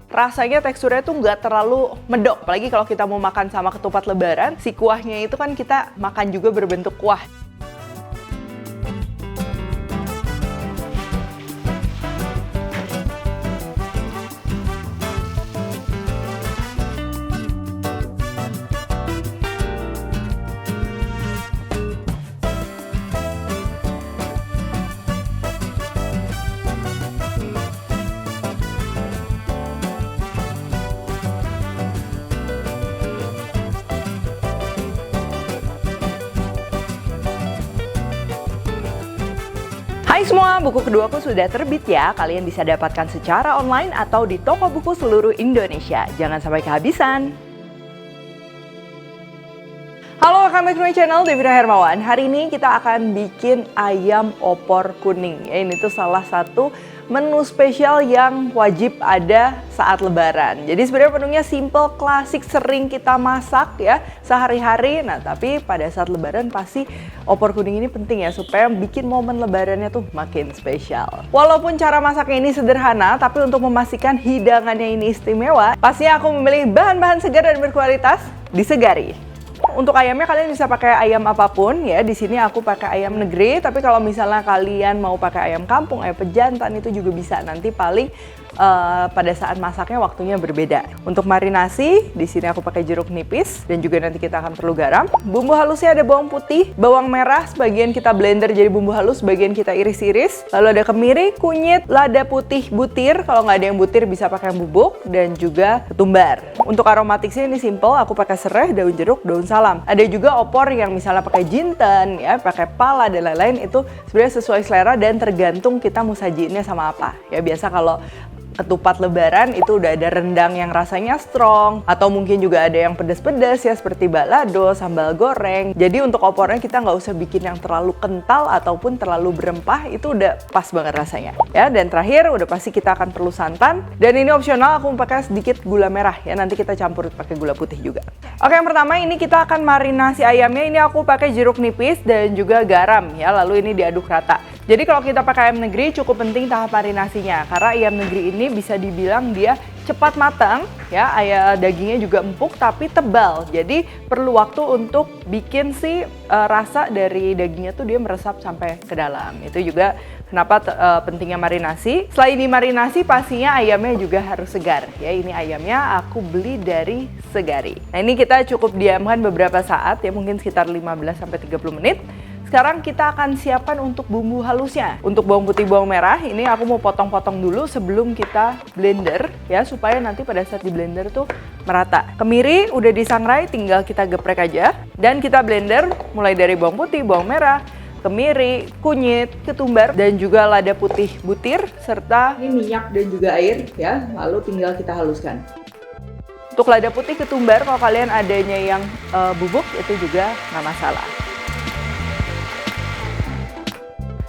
rasanya teksturnya tuh nggak terlalu medok. Apalagi kalau kita mau makan sama ketupat lebaran, si kuahnya itu kan kita makan juga berbentuk kuah. Hai semua, buku keduaku sudah terbit ya. Kalian bisa dapatkan secara online atau di toko buku seluruh Indonesia. Jangan sampai kehabisan. Halo, welcome back to my channel, Devina Hermawan. Hari ini kita akan bikin ayam opor kuning. Ya, ini tuh salah satu menu spesial yang wajib ada saat lebaran. Jadi sebenarnya menunya simple, klasik, sering kita masak ya sehari-hari. Nah, tapi pada saat lebaran pasti opor kuning ini penting ya supaya bikin momen lebarannya tuh makin spesial. Walaupun cara masaknya ini sederhana, tapi untuk memastikan hidangannya ini istimewa, pastinya aku memilih bahan-bahan segar dan berkualitas di Segari. Untuk ayamnya kalian bisa pakai ayam apapun ya. Di sini aku pakai ayam negeri, tapi kalau misalnya kalian mau pakai ayam kampung, ayam pejantan itu juga bisa. Nanti paling pada saat masaknya waktunya berbeda. Untuk marinasi, di sini aku pakai jeruk nipis dan juga nanti kita akan perlu garam. Bumbu halusnya ada bawang putih, bawang merah, sebagian kita blender jadi bumbu halus, sebagian kita iris-iris. Lalu ada kemiri, kunyit, lada putih butir. Kalau nggak ada yang butir bisa pakai yang bubuk dan juga ketumbar. Untuk aromatiknya ini simple, aku pakai serai, daun jeruk, daun salam. Ada juga opor yang misalnya pakai jinten, ya, pakai pala dan lain-lain. Itu sebenarnya sesuai selera dan tergantung kita mau sajiinnya sama apa. Ya biasa kalau ketupat lebaran itu udah ada rendang yang rasanya strong, atau mungkin juga ada yang pedas-pedas ya seperti balado, sambal goreng. Jadi untuk opornya kita nggak usah bikin yang terlalu kental ataupun terlalu berempah, itu udah pas banget rasanya ya. Dan terakhir udah pasti kita akan perlu santan, dan ini opsional, aku pakai sedikit gula merah ya, nanti kita campur pakai gula putih juga. Oke, yang pertama ini kita akan marinasi ayamnya. Ini aku pakai jeruk nipis dan juga garam ya, lalu ini diaduk rata. Jadi kalau kita pakai ayam negeri cukup penting tahap marinasinya, karena ayam negeri ini bisa dibilang dia cepat matang ya, dagingnya juga empuk tapi tebal. Jadi perlu waktu untuk bikin si rasa dari dagingnya tuh dia meresap sampai ke dalam. Itu juga kenapa pentingnya marinasi. Selain dimarinasi pastinya ayamnya juga harus segar ya. Ini ayamnya aku beli dari Segari. Nah, ini kita cukup diamkan beberapa saat ya, mungkin sekitar 15 sampai 30 menit. Sekarang kita akan siapkan untuk bumbu halusnya. Untuk bawang putih, bawang merah, ini aku mau potong-potong dulu sebelum kita blender ya, supaya nanti pada saat di blender tuh merata. Kemiri udah disangrai, tinggal kita geprek aja. Dan kita blender mulai dari bawang putih, bawang merah, kemiri, kunyit, ketumbar, dan juga lada putih butir, serta ini minyak dan juga air ya. Lalu tinggal kita haluskan. Untuk lada putih, ketumbar, kalau kalian adanya yang bubuk itu juga nggak masalah.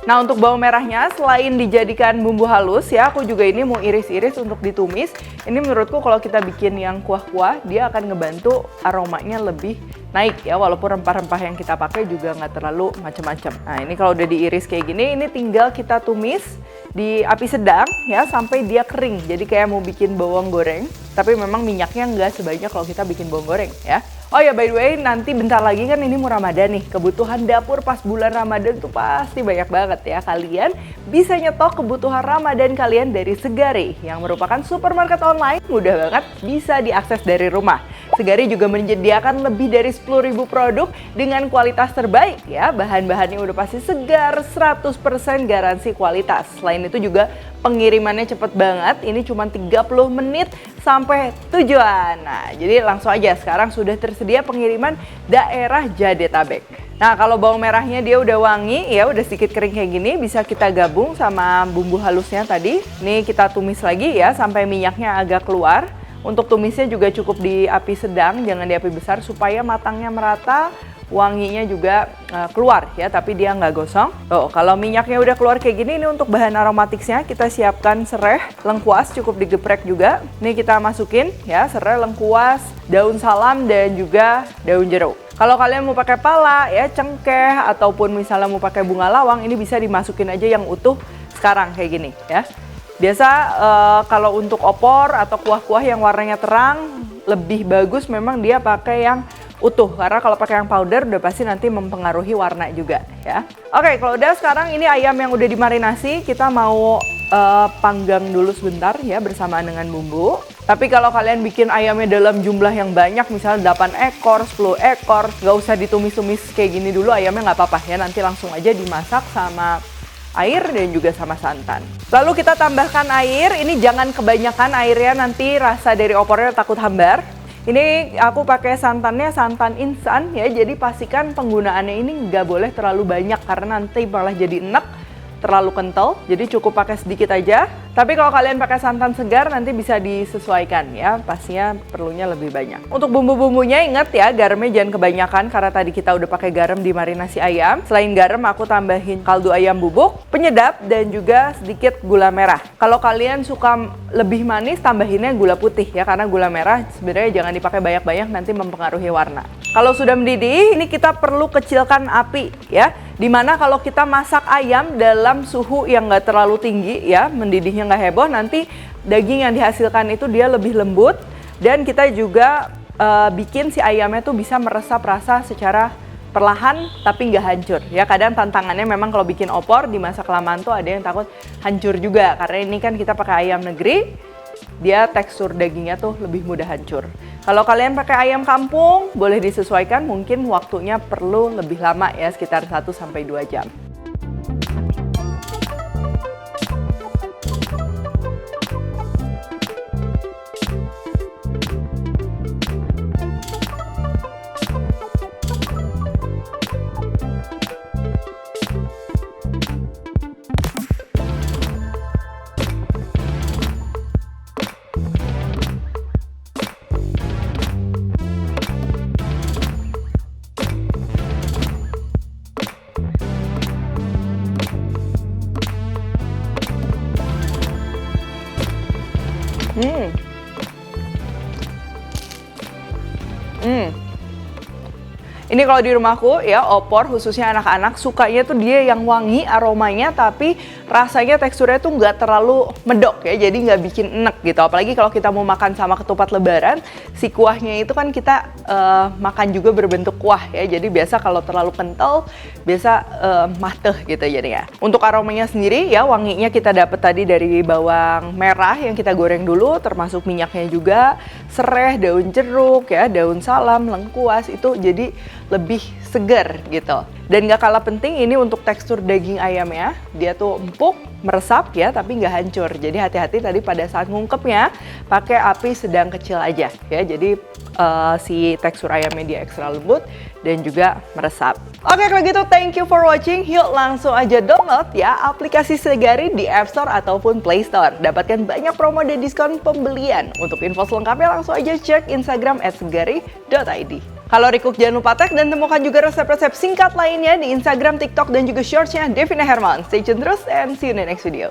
Nah, untuk bawang merahnya selain dijadikan bumbu halus ya, aku juga ini mau iris-iris untuk ditumis. Ini menurutku kalau kita bikin yang kuah-kuah, dia akan ngebantu aromanya lebih naik ya, walaupun rempah-rempah yang kita pakai juga nggak terlalu macam-macam. Nah, ini kalau udah diiris kayak gini, ini tinggal kita tumis di api sedang ya sampai dia kering. Jadi kayak mau bikin bawang goreng, tapi memang minyaknya nggak sebanyak kalau kita bikin bawang goreng ya. Oh ya, by the way, nanti bentar lagi kan ini mau Ramadan nih. Kebutuhan dapur pas bulan Ramadan tuh pasti banyak banget ya. Kalian bisa nyetok kebutuhan Ramadan kalian dari Segari, yang merupakan supermarket online. Mudah banget, bisa diakses dari rumah. Segari juga menyediakan lebih dari 10.000 produk dengan kualitas terbaik ya. Bahan-bahannya udah pasti segar, 100% garansi kualitas. Selain itu juga pengirimannya cepet banget, ini cuma 30 menit sampai tujuan. Nah, jadi langsung aja, sekarang sudah tersedia pengiriman daerah Jadetabek. Nah, kalau bawang merahnya dia udah wangi ya, udah sedikit kering kayak gini, bisa kita gabung sama bumbu halusnya tadi. Nih kita tumis lagi ya sampai minyaknya agak keluar. Untuk tumisnya juga cukup di api sedang, jangan di api besar supaya matangnya merata. Wanginya juga keluar ya, tapi dia nggak gosong. Tuh, kalau minyaknya udah keluar kayak gini, ini untuk bahan aromatiknya kita siapkan serai, lengkuas, cukup digeprek juga. Ini kita masukin ya, serai, lengkuas, daun salam, dan juga daun jeruk. Kalau kalian mau pakai pala ya, cengkeh, ataupun misalnya mau pakai bunga lawang, ini bisa dimasukin aja yang utuh sekarang kayak gini ya. Biasa kalau untuk opor atau kuah-kuah yang warnanya terang, lebih bagus memang dia pakai yang utuh, karena kalau pakai yang powder udah pasti nanti mempengaruhi warna juga ya. Oke, kalau udah sekarang ini ayam yang udah dimarinasi, kita mau panggang dulu sebentar ya bersamaan dengan bumbu. Tapi kalau kalian bikin ayamnya dalam jumlah yang banyak, misalnya 8 ekor, 10 ekor, nggak usah ditumis-tumis kayak gini dulu ayamnya, nggak apa-apa ya, nanti langsung aja dimasak sama air dan juga sama santan. Lalu kita tambahkan air, ini jangan kebanyakan airnya, nanti rasa dari opornya takut hambar. Ini aku pakai santannya santan instan ya, jadi pastikan penggunaannya ini nggak boleh terlalu banyak karena nanti malah jadi enek, terlalu kental. Jadi cukup pakai sedikit aja. Tapi kalau kalian pakai santan segar nanti bisa disesuaikan ya, pastinya perlunya lebih banyak. Untuk bumbu-bumbunya ingat ya, garamnya jangan kebanyakan karena tadi kita udah pakai garam di marinasi ayam. Selain garam aku tambahin kaldu ayam bubuk, penyedap dan juga sedikit gula merah. Kalau kalian suka lebih manis tambahinnya gula putih ya, karena gula merah sebenarnya jangan dipakai banyak-banyak, nanti mempengaruhi warna. Kalau sudah mendidih, ini kita perlu kecilkan api ya. Dimana kalau kita masak ayam dalam suhu yang nggak terlalu tinggi ya, mendidihnya nggak heboh, nanti daging yang dihasilkan itu dia lebih lembut, dan kita juga bikin si ayamnya tuh bisa meresap rasa secara perlahan tapi nggak hancur ya. Kadang tantangannya memang kalau bikin opor dimasak kelamaan tuh ada yang takut hancur juga, karena ini kan kita pakai ayam negeri, dia tekstur dagingnya tuh lebih mudah hancur. Kalau kalian pakai ayam kampung, boleh disesuaikan, mungkin waktunya perlu lebih lama ya, sekitar 1-2 jam. Ini kalau di rumahku ya, opor khususnya anak-anak sukanya tuh dia yang wangi aromanya, tapi rasanya teksturnya tuh nggak terlalu medok ya, jadi nggak bikin enek gitu. Apalagi kalau kita mau makan sama ketupat lebaran, si kuahnya itu kan kita makan juga berbentuk kuah ya, jadi biasa kalau terlalu kental biasa mateh gitu jadinya. Untuk aromanya sendiri ya, wanginya kita dapat tadi dari bawang merah yang kita goreng dulu, termasuk minyaknya juga, sereh, daun jeruk ya, daun salam, lengkuas, itu jadi lebih segar gitu. Dan gak kalah penting ini untuk tekstur daging ayamnya, dia tuh empuk, meresap ya, tapi nggak hancur. Jadi hati-hati tadi pada saat ngungkepnya pakai api sedang kecil aja ya, jadi si tekstur ayamnya dia ekstra lembut dan juga meresap. Oke, kalau gitu thank you for watching. Yuk langsung aja download ya aplikasi Segari di App Store ataupun Play Store. Dapatkan banyak promo dan diskon pembelian. Untuk info selengkapnya langsung aja cek Instagram @segari.id. Kalau Recook jangan lupa tag dan temukan juga resep-resep singkat lainnya di Instagram, TikTok, dan juga Shorts-nya Devina Hermawan. Stay tune terus and see you in the next video.